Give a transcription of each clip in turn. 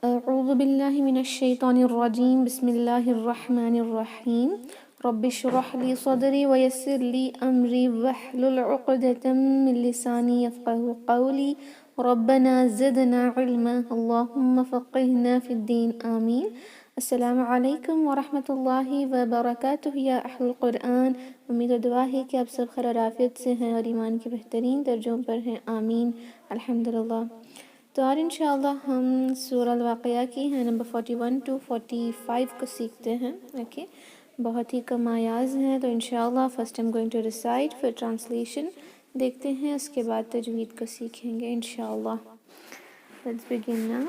أعوذ بالله من الشيطان الرجيم بسم الله الرحمن الرحيم رب اشرح لي صدري ويسر لي أمري واحلل عقدة من لساني يفقه قولي ربنا زدنا علما اللهم فقهنا في الدين آمين. السلام علیکم ورحمۃ اللہ وبرکاتہ یا اہل القرآن. امید و دعا ہے کہ آپ سب خیر و عافیت سے ہیں اور ایمان کے بہترین درجوں پر ہیں. آمین الحمدللہ. تو آج انشاءاللہ ہم سورہ الواقعہ کی ہیں نمبر 41 to 45 کو سیکھتے ہیں. اوکے بہت ہی کم آیاز ہیں تو انشاءاللہ first I'm going to recite پھر ٹرانسلیشن دیکھتے ہیں، اس کے بعد تجوید کو سیکھیں گے انشاءاللہ. Let's begin now.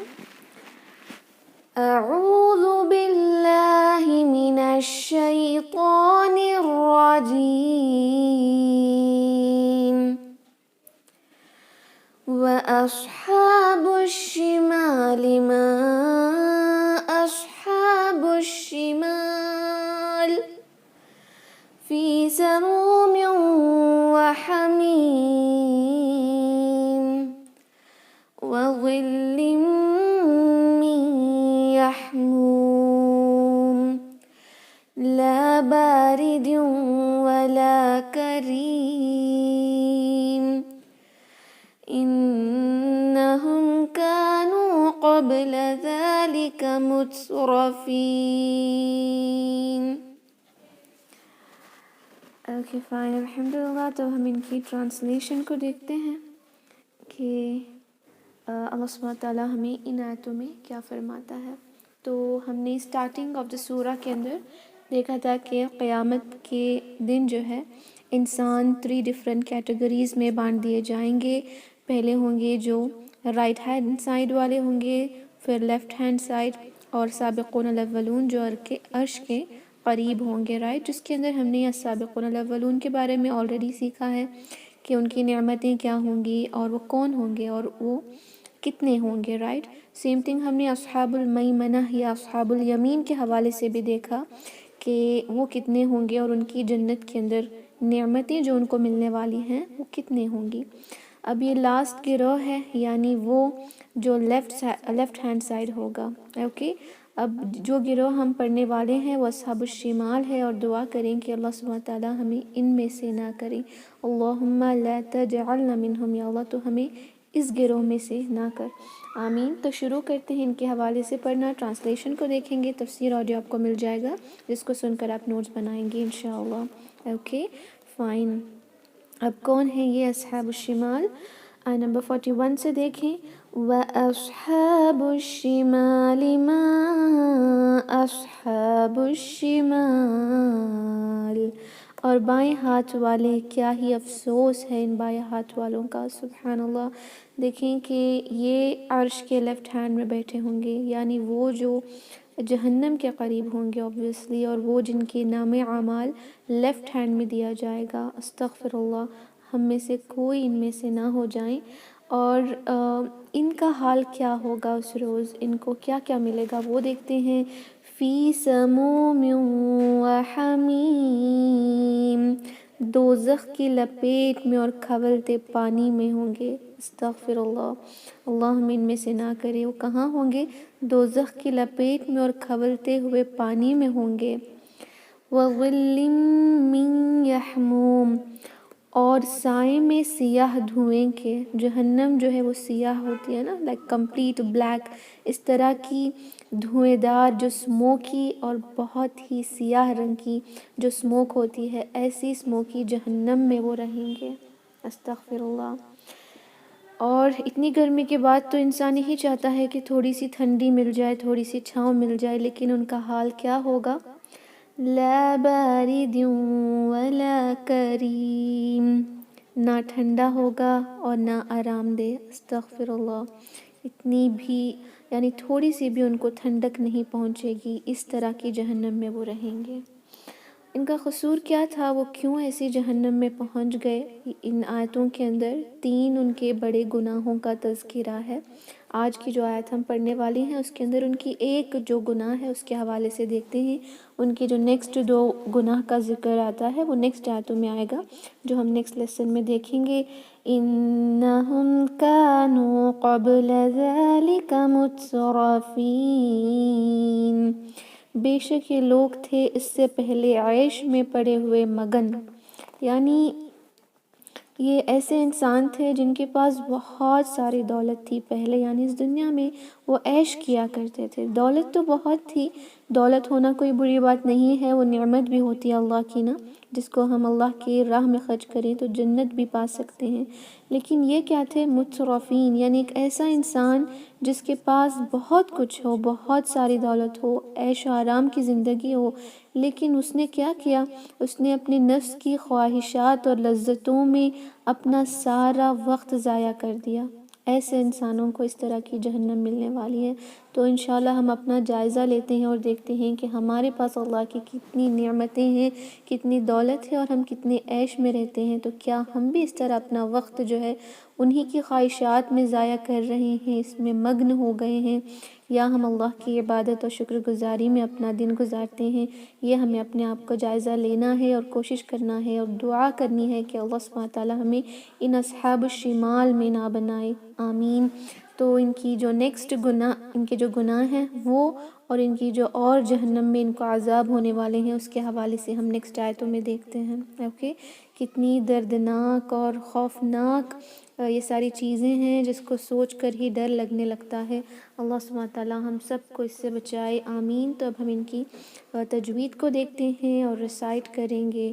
اعوذ باللہ من الشیطان الرجیم. وَأَصْحَابُ الشِّمَالِ مَا أَصْحَابُ الشِّمَالِ فِي سَمُومٍ وَحَمِيمٍ وَظِلٍّ مِّن يَحْمُومٍ لَا بَارِدٍ وَلَا كَرِيمٍ إنهم كانوا قبل ذلك مترفين. اوکے فائن الحمدللہ. تو ہم ان کی ٹرانسلیشن کو دیکھتے ہیں کہ اللہ سبحانہ تعالیٰ ہمیں ان آیتوں میں کیا فرماتا ہے. تو ہم نے اسٹارٹنگ آف دا سورہ کے اندر دیکھا تھا کہ قیامت کے دن جو ہے انسان 3 ڈفرینٹ کیٹیگریز میں بانٹ دیے جائیں گے. پہلے ہوں گے جو رائٹ ہینڈ سائڈ والے ہوں گے، پھر لیفٹ ہینڈ سائڈ، اور سابقون الاولون جو عرش کے قریب ہوں گے. رائٹ، جس کے اندر ہم نے السابقون الاولون کے بارے میں آلریڈی سیکھا ہے کہ ان کی نعمتیں کیا ہوں گی اور وہ کون ہوں گے اور وہ کتنے ہوں گے. رائٹ، سیم تھنگ ہم نے اصحاب المیمنہ یا اصحاب الیمین کے حوالے سے بھی دیکھا کہ وہ کتنے ہوں گے اور ان کی جنت کے اندر نعمتیں جو ان کو ملنے والی ہیں وہ کتنے ہوں گی. اب یہ لاسٹ گروہ ہے، یعنی وہ جو لیفٹ ہینڈ سائڈ ہوگا. اوکے، اب جو گروہ ہم پڑھنے والے ہیں وہ اصحاب الشمال ہے، اور دعا کریں کہ اللہ سبحانہ تعالیٰ ہمیں ان میں سے نہ کریں. اللہم لا تجعلنا منہم، یا اللہ تو ہمیں اس گروہ میں سے نہ کر. آمین. تو شروع کرتے ہیں ان کے حوالے سے پڑھنا. ٹرانسلیشن کو دیکھیں گے، تفسیر آڈیو آپ کو مل جائے گا جس کو سن کر آپ نوٹس بنائیں گے انشاءاللہ. Okay fine. اب کون ہیں یہ اصحاب الشمال؟ نمبر 41 سے دیکھیں. وَأَصْحَابُ الشِّمَالِ مَا أَصْحَابُ الشِّمَالِ، اور بائیں ہاتھ والے کیا ہی افسوس ہے ان بائیں ہاتھ والوں کا. سبحان اللہ. دیکھیں کہ یہ عرش کے لیفٹ ہینڈ میں بیٹھے ہوں گے، یعنی وہ جو جہنم کے قریب ہوں گے اوبویسلی، اور وہ جن کے نام اعمال لیفٹ ہینڈ میں دیا جائے گا. استغفر اللہ، ہم میں سے کوئی ان میں سے نہ ہو جائیں. اور ان کا حال کیا ہوگا اس روز، ان کو کیا کیا ملے گا وہ دیکھتے ہیں. فی سموم وحمیم، دوزخ کی لپیٹ میں اور کھولتے پانی میں ہوں گے. استغفر اللہ، اللہ ہمیں ان میں سے نہ کرے. وہ کہاں ہوں گے؟ دوزخ کی لپیٹ میں اور کھولتے ہوئے پانی میں ہوں گے. وَظِلٍّ مِّن یحموم، اور سائے میں سیاہ دھوئیں کے. جہنم جو ہے وہ سیاہ ہوتی ہے نا، لائک کمپلیٹ بلیک. اس طرح کی دھوئیں دار جو اسموکی اور بہت ہی سیاہ رنگ کی جو اسموک ہوتی ہے، ایسی اسموکی جہنم میں وہ رہیں گے. استغفر اللہ. اور اتنی گرمی کے بعد تو انسان یہی چاہتا ہے کہ تھوڑی سی ٹھنڈی مل جائے، تھوڑی سی چھاؤں مل جائے، لیکن ان کا حال کیا ہوگا؟ لا بارد ولا کریم، نہ ٹھنڈا ہوگا اور نہ آرام دہ. استغفر اللہ. اتنی بھی یعنی تھوڑی سی بھی ان کو ٹھنڈک نہیں پہنچے گی. اس طرح کی جہنم میں وہ رہیں گے. ان کا قصور کیا تھا، وہ کیوں ایسی جہنم میں پہنچ گئے؟ ان آیتوں کے اندر 3 ان کے بڑے گناہوں کا تذکرہ ہے۔ آج کی جو آیت ہم پڑھنے والے ہیں اس کے اندر ان کی ایک جو گناہ ہے اس کے حوالے سے دیکھتے ہیں۔ ان کی جو نیکسٹ 2 گناہ کا ذکر آتا ہے وہ نیکسٹ آیتوں میں آئے گا، جو ہم نیکسٹ لیسن میں دیکھیں گے۔ انہم کانوا قبل ذلک مترفین، بے شک یہ لوگ تھے اس سے پہلے عیش میں پڑے ہوئے مگن، یعنی یہ ایسے انسان تھے جن کے پاس بہت ساری دولت تھی پہلے، یعنی اس دنیا میں وہ عیش کیا کرتے تھے۔ دولت تو بہت تھی، دولت ہونا کوئی بری بات نہیں ہے، وہ نعمت بھی ہوتی ہے اللہ کی نا، جس کو ہم اللہ کی راہ میں خرچ کریں تو جنت بھی پا سکتے ہیں۔ لیکن یہ کیا تھے؟ مترفین، یعنی ایک ایسا انسان جس کے پاس بہت کچھ ہو، بہت ساری دولت ہو، عیش و آرام کی زندگی ہو، لیکن اس نے کیا کیا؟ اس نے اپنے نفس کی خواہشات اور لذتوں میں اپنا سارا وقت ضائع کر دیا۔ ایسے انسانوں کو اس طرح کی جہنم ملنے والی ہے۔ تو انشاءاللہ ہم اپنا جائزہ لیتے ہیں اور دیکھتے ہیں کہ ہمارے پاس اللہ کی کتنی نعمتیں ہیں، کتنی دولت ہے اور ہم کتنے عیش میں رہتے ہیں، تو کیا ہم بھی اس طرح اپنا وقت جو ہے انہی کی خواہشات میں ضائع کر رہے ہیں، اس میں مگن ہو گئے ہیں، یا ہم اللہ کی عبادت اور شکر گزاری میں اپنا دن گزارتے ہیں؟ یہ ہمیں اپنے آپ کو جائزہ لینا ہے اور کوشش کرنا ہے اور دعا کرنی ہے کہ اللہ سبحانہ تعالیٰ ہمیں ان اصحاب الشمال میں نہ بنائے، آمین۔ تو ان کی جو نیکسٹ گناہ، ان کے جو گناہ ہیں وہ، اور ان کی جو اور جہنم میں ان کو عذاب ہونے والے ہیں اس کے حوالے سے ہم نیکسٹ آیتوں میں دیکھتے ہیں۔ اوکے، کتنی دردناک اور خوفناک یہ ساری چیزیں ہیں جس کو سوچ کر ہی ڈر لگنے لگتا ہے۔ اللہ سبحانہ تعالیٰ ہم سب کو اس سے بچائے، آمین۔ تو اب ہم ان کی تجوید کو دیکھتے ہیں اور ریسائٹ کریں گے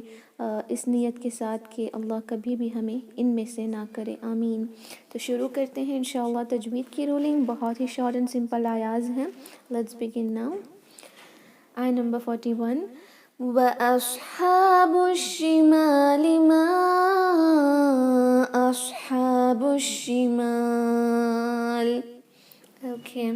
اس نیت کے ساتھ کہ اللہ کبھی بھی ہمیں ان میں سے نہ کرے، آمین۔ تو شروع کرتے ہیں انشاءاللہ تجوید کی رولنگ، بہت ہی شارٹ اینڈ سمپل آیاز ہیں۔ Let's begin now. آیہ نمبر 41، وَأَصْحَابُ الشِّمَالِ مَا أَصْحَابُ الشِّمَالِ۔ اوکے،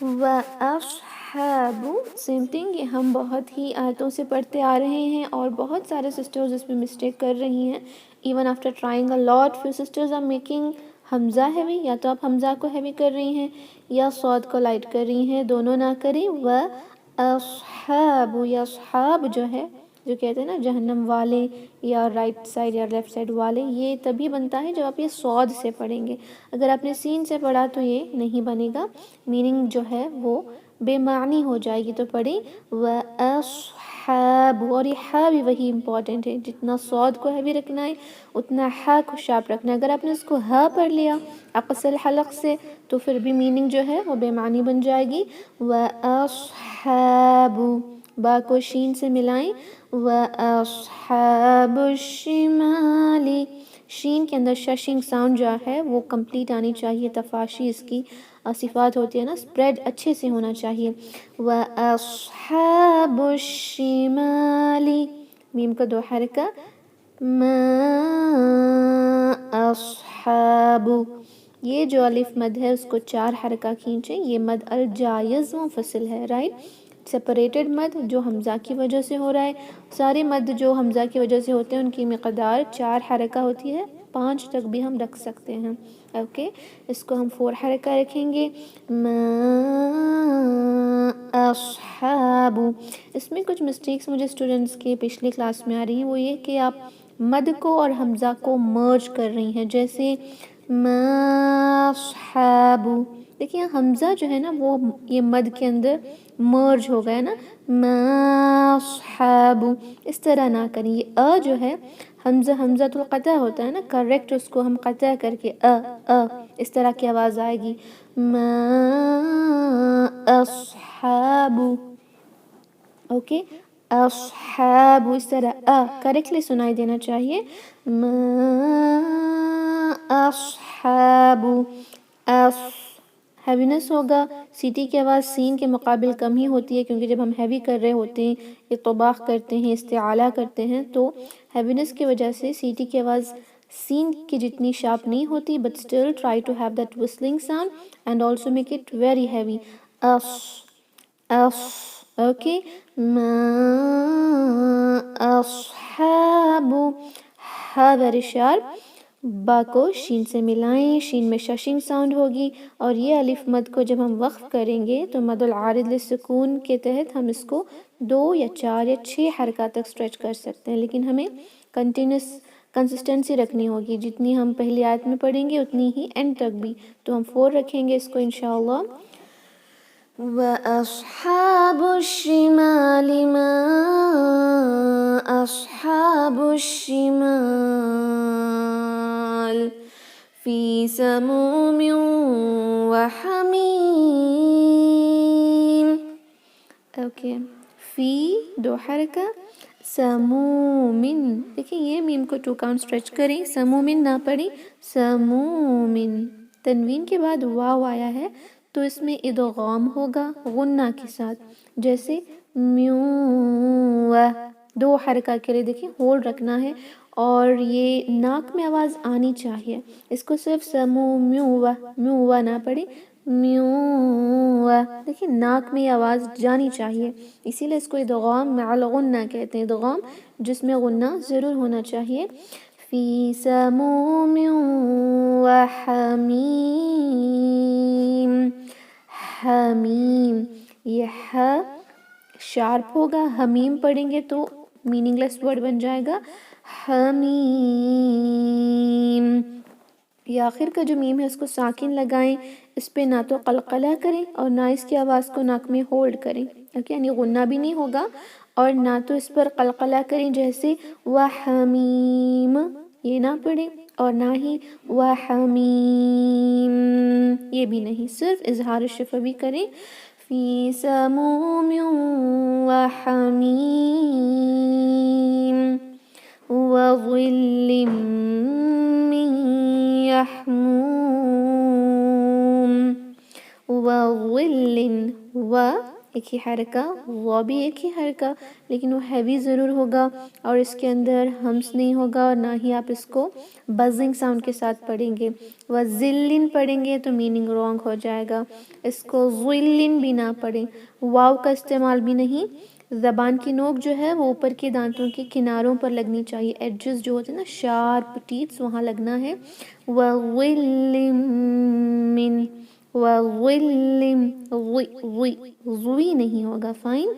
وَأَصْحَابُ سیم تھنگ، یہ ہم بہت ہی آیتوں سے پڑھتے آ رہے ہیں اور بہت سارے سسٹرز اس میں مسٹیک کر رہی ہیں۔ Even after trying a lot, few sisters are making حمزہ ہیوی، یا تو آپ حمزہ کو ہیوی کر رہی ہیں یا صاد کو لائٹ کر رہی ہیں، دونوں نہ کریں۔ وَأَصْحَابُ، یا اصحاب جو ہے، جو کہتے ہیں نا جہنم والے یا رائٹ سائڈ یا لیفٹ سائڈ والے، یہ تبھی بنتا ہے جب آپ یہ صاد سے پڑھیں گے۔ اگر آپ نے سین سے پڑھا تو یہ نہیں بنے گا، میننگ جو ہے وہ بے معنی ہو جائے گی۔ تو پڑھیں وَأَصْحَابُ، اور یہ ہا بھی وہی امپورٹنٹ ہے، جتنا صاد کو ہیوی رکھنا ہے اتنا ہا کو شارپ رکھنا ہے۔ اگر آپ نے اس کو ہا پڑھ لیا اقصر حلق سے تو پھر بھی میننگ جو ہے وہ بے معنی بن جائے گی۔ وَأَصْحَابُ، با کو شین سے ملائیں، وَأَصْحَابُ الشِّمَالِ، شین کے اندر ششنگ ساؤنڈ جو ہے وہ کمپلیٹ آنی چاہیے، تفاشی اس کی صفات ہوتی ہے نا، سپریڈ اچھے سے ہونا چاہیے۔ وَأَصْحَابُ الشِّمَالِ، میم کا 2 حرکہ، مَا أَصْحَابُ، یہ جو الف مد ہے اس کو 4 حرکہ کھینچیں، یہ مد الجائز منفصل ہے، رائٹ، سپریٹڈ مد جو حمزہ کی وجہ سے ہو رہا ہے۔ سارے مد جو حمزہ کی وجہ سے ہوتے ہیں ان کی مقدار 4 حرکہ ہوتی ہے، 5 تک بھی ہم رکھ سکتے ہیں۔ اوکے، اس کو ہم 4 حرکہ رکھیں گے۔ ما اصحاب، اس میں کچھ مسٹیکس مجھے اسٹوڈنٹس کے پچھلی کلاس میں آ رہی ہیں، وہ یہ کہ آپ مد کو اور حمزہ کو مرج کر رہی ہیں، جیسے ما اصحاب، دیکھیں حمزہ جو ہے نا وہ یہ مد کے اندر مرج ہو گیا نا، ما اصحاب، اس طرح نہ کریں۔ یہ جو ہے حمزہ القطع ہوتا ہے نا، کریکٹ اس کو ہم قطع کر کے اس طرح کی آواز آئے گی، ما اصحاب، اوکے، اصحاب، اس طرح کریکٹلی سنائی دینا چاہیے، ما اصحاب، ہیوینس ہوگا، سیٹی کی آواز سین کے مقابل کم ہی ہوتی ہے، کیونکہ جب ہم ہیوی کر رہے ہوتے ہیں، اطباق کرتے ہیں، استعالیٰ کرتے ہیں، تو ہیوینس کی وجہ سے سیٹی کی آواز سین کی جتنی شارپ نہیں ہوتی، but still try to have that whistling sound and also make it very heavy، okay, ما اصحاب، ہا ویری شارپ، با کو شین سے ملائیں، شین میں ششنگ ساؤنڈ ہوگی، اور یہ الف مد کو جب ہم وقف کریں گے تو مد العارض للسکون کے تحت ہم اس کو 2 یا 4 یا 6 حرکات تک سٹریچ کر سکتے ہیں، لیکن ہمیں کنسسٹنسی رکھنی ہوگی، جتنی ہم پہلی آیت میں پڑھیں گے اتنی ہی اینڈ تک بھی، تو ہم 4 رکھیں گے اس کو انشاءاللہ۔ وَأَصْحَابُ الشِّمَالِ مَا أَصْحَابُ الشِّمَالِ فِي سَمُومٍ وَحَمِيمٍ۔ اوکے، فی 2 حرکہ، سمومن، دیکھیں یہ میم کو 2 کاؤنٹ سٹریچ کریں، سمومن نہ پڑھیں، سمومن، تنوین کے بعد واو آیا ہے تو اس میں ادغام ہوگا غنہ کے ساتھ، جیسے میو، 2 حرکہ کے لیے دیکھیں ہولڈ رکھنا ہے، اور یہ ناک میں آواز آنی چاہیے، اس کو صرف سمو میو نہ پڑھیں، میو، دیکھیں ناک میں آواز جانی چاہیے، اسی لیے اس کو ادغام مع الغنہ کہتے ہیں، ادغام جس میں غنہ ضرور ہونا چاہیے۔ فی سموم وحمیم، حمیم، یہ ح شارپ ہوگا، حمیم پڑھیں گے تو میننگ لیس ورڈ بن جائے گا، حمیم۔ یہ آخر کا جو میم ہے اس کو ساکن لگائیں، اس پہ نہ تو قلقلہ کریں اور نہ اس کی آواز کو ناک میں ہولڈ کریں، اوکے، یعنی غنہ بھی نہیں ہوگا اور نہ تو اس پر قلقلہ کریں، جیسے وحمیم یہ نہ پڑھیں اور نہ ہی وحمیم یہ بھی نہیں، صرف اظہار الشفوی کریں، فی سموم وحمیم وظل من یحموم، وظل، و ایک ہی حرکہ، وہ بھی ایک ہی حرکہ، لیکن وہ ہیوی ضرور ہوگا اور اس کے اندر ہمس نہیں ہوگا اور نہ ہی آپ اس کو بزنگ ساؤنڈ کے ساتھ پڑھیں گے، وظلن پڑھیں گے تو میننگ رانگ ہو جائے گا، اس کو ظلن بھی نہ پڑھیں، واو کا استعمال بھی نہیں، زبان کی نوک جو ہے وہ اوپر کے دانتوں کے کناروں پر لگنی چاہیے، ایڈجز جو ہوتے ہیں نا شارپ ٹیتھس وہاں لگنا ہے، وظل من، وظل، ضوی نہیں ہوگا، فائن،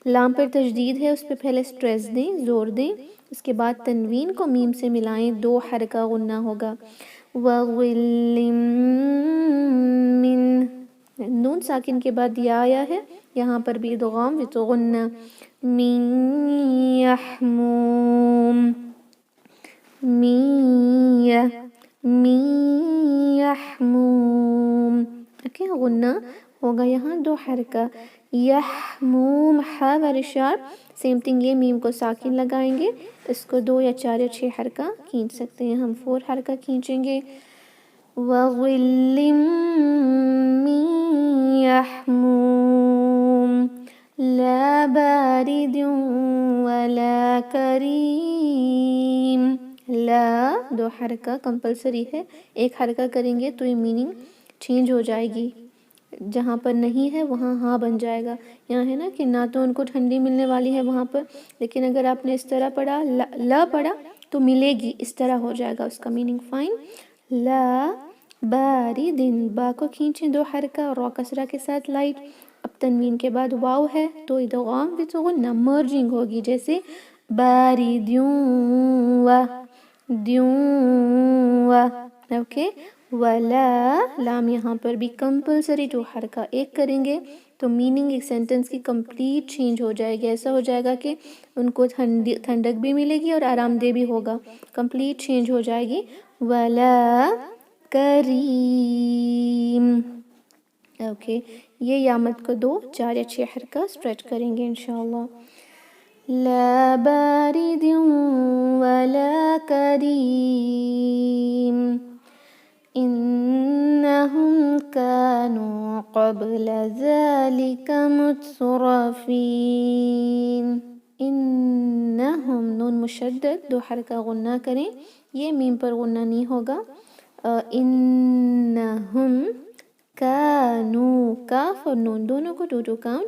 لام پر تشدید ہے اس پہ پہلے سٹریس دیں، زور دیں، اس کے بعد تنوین کو میم سے ملائیں، 2 حرکہ غنہ ہوگا، وظل من، نون ساکن کے بعد یا آیا ہے، یہاں پر بھی ادغام وت غنہ، من یحموم، من یحموم، اوکے، غنہ ہوگا یہاں 2 حرکہ، یحموم، ہا ویری شارپ، سیم تھنگ یہ میم کو ساکن لگائیں گے، اس کو 2 یا 4 یا 6 حرکہ کھینچ سکتے ہیں، ہم 4 حرکہ کھینچیں گے، وظل من یحموم لا بارد ولا کریم، لا 2 حرکہ کمپلسری ہے، 1 حرکہ کریں گے تو یہ میننگ چینج ہو جائے گی، جہاں پر نہیں ہے وہاں ہاں بن جائے گا، یہاں ہے نا کہ نہ تو ان کو ٹھنڈی ملنے والی ہے وہاں پر، لیکن اگر آپ نے اس طرح پڑھا لا پڑھا تو ملے گی، اس طرح ہو جائے گا اس کا میننگ، فائن، لا باردن، با کو کھینچیں 2 حرکہ اور را کسرہ کے ساتھ لائٹ، اب تنوین کے بعد واو ہے تو ادغام وت غنہ مرجنگ ہوگی، جیسے باردیوں و، اوکے، ولا، لام یہاں پر بھی کمپلسری 2 حرکہ، 1 کریں گے تو میننگ ایک سینٹنس کی کمپلیٹ چینج ہو جائے گی، ایسا ہو جائے گا کہ ان کو ٹھنڈک بھی ملے گی اور آرام دہ بھی ہوگا، کمپلیٹ چینج ہو جائے گی، ولا کریم، اوکے، یہ یامت کو 2 4 یا 6 حرکہ سٹریچ کریں گے انشاءاللہ، لا بارد ولا کریم انہم کانوا قبل ذلك مترفین، انہم، نون مشدد 2 حرکہ غنہ کریں، یہ میم پر غنہ نہیں ہوگا، انہم کانوا، کاف اور نون دونوں کو 2 کاؤنٹ،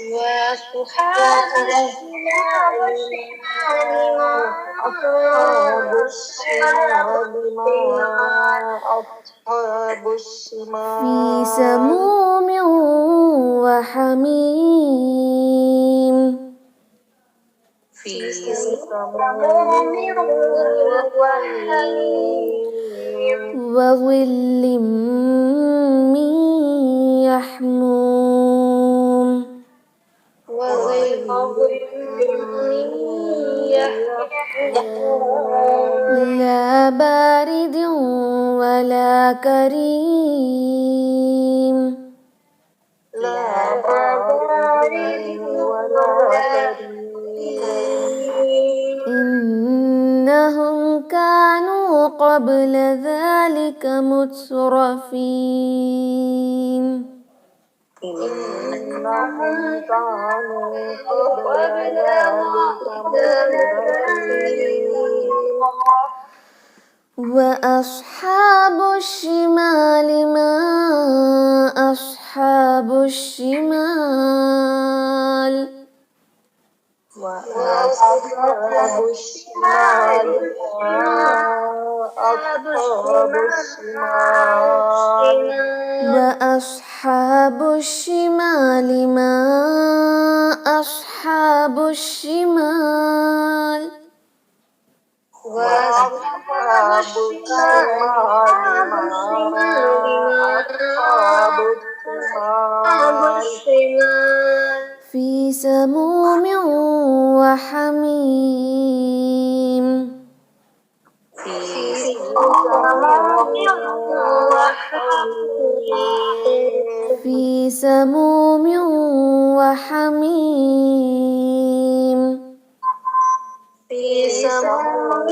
وأصحاب الشمال ما أصحاب الشمال أصحاب في الشمال سموم وحميم في سموم وحميم وظل من يحموم وظل من يحموم لا بارد ولا كريم لا بارد ولا كريم إنهم كانوا قبل ذلك مترفين إنهم كانوا قبل ذلك مترفين وأصحاب الشمال ما أصحاب الشمال وأصحاب الشمال ما أصحاب الشمال وأصحاب الشمال ما أصحاب الشمال وأصحاب الشمال ما أصحاب الشمال في سموم وحميم في سموم وحميم في سموم وحميم في سموم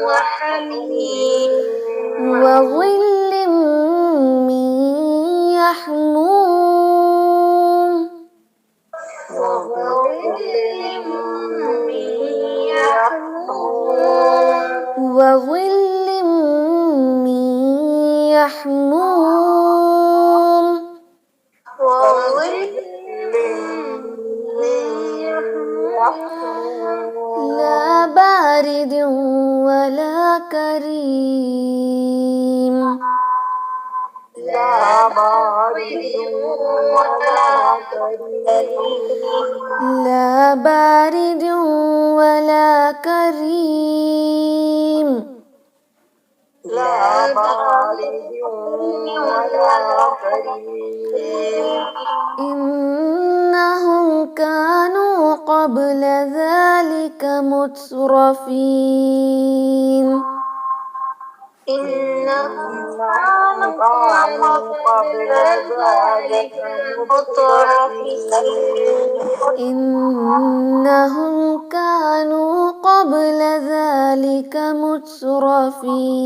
وحميم وظل من يحموم وظل من يحموم وظل من يحموم وظل من يحموم لا بارد ولا كريم لا بارد ولا كريم لا بارد ولا كريم لا بارد ولا كريم إنهم كانوا قبل ذلك مترفين إنهم كانوا قبل ذلك مترفين إنهم كانوا قبل ذلك مترفين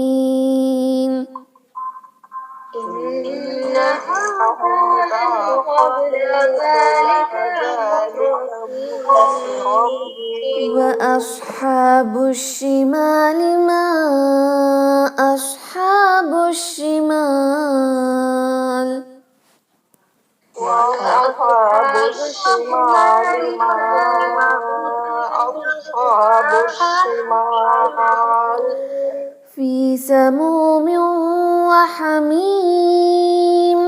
إنهم كانوا قبل ذلك مترفين وأصحاب الشمال ما أصحاب الشمال وأصحاب الشمال ما أصحاب الشمال في سموم وحميم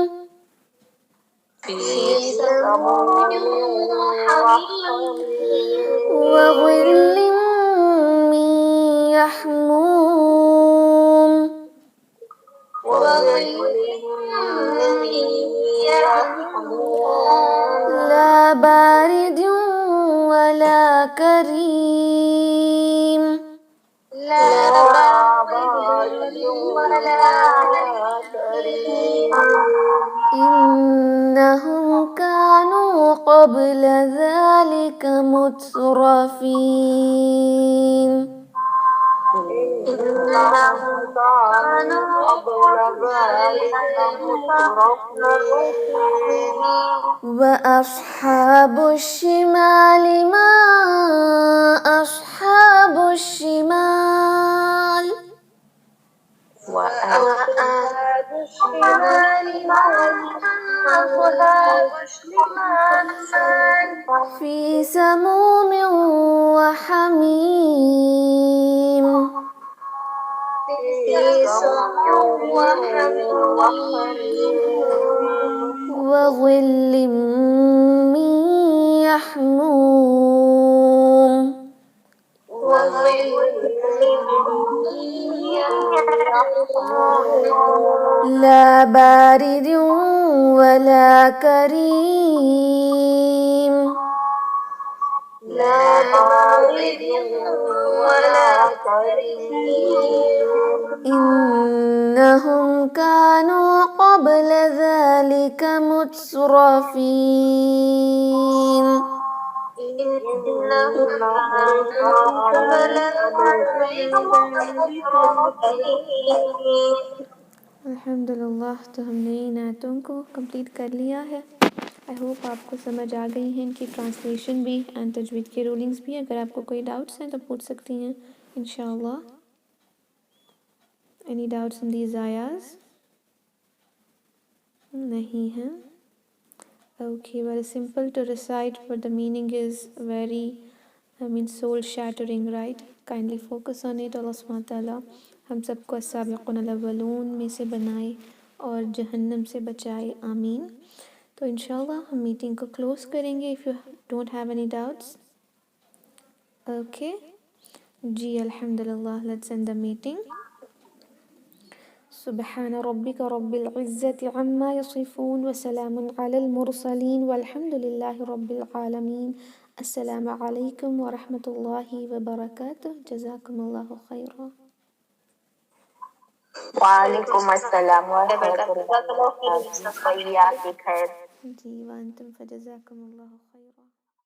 في سموم وحميم وظل من يحموم وظل من يحموم لا بارد ولا كريم لا بارد ولا كريم إنهم كانوا قبل ذلك مترفين إنهم كانوا قبل ذلك مترفين وأصحاب الشمال ما أصحاب الشمال وأصحاب الشمال ما أصحاب الشمال في سموم وحميم في سموم وحميم وظل من يحموم وظل من يحموم لا بارد ولا كريم لا بارد ولا كريم إنهم كانوا قبل ذلك مترفين إنهم كانوا قبل ذلك مترفين الحمدللہ تو ہم نے ان آیتوں کو کمپلیٹ کر لیا ہے. آئی ہوپ آپ کو سمجھ آ گئی ہیں ان کی ٹرانسلیشن بھی اینڈ تجوید کے رولنگس بھی. اگر آپ کو کوئی ڈاؤٹس ہیں تو پوچھ سکتی ہیں انشاءاللہ. Any doubts in these areas? نہیں ہیں. Okay, very simple to recite, but the meaning is very, soul shattering, right? Kindly focus on it. Allah subhanahu wa ta'ala ہم سب کو السابقون الاولون میں سے بنائے اور جہنم سے بچائے. آمین. تو انشاءاللہ ہم میٹنگ کو کلوز کریں گے if you don't have any doubts. Okay. جی الحمدللہ. Let's end the meeting. سبحان ربك رب العزة عما يصفون وسلام على المرسلين والحمد لله رب العالمين. السلام عليكم ورحمة الله وبركاته. جزاكم الله خيرا. وعلیکم السلام ورحمۃ اللہ وبرکاتہ. جی وانتم فجزاكم الله خيرا.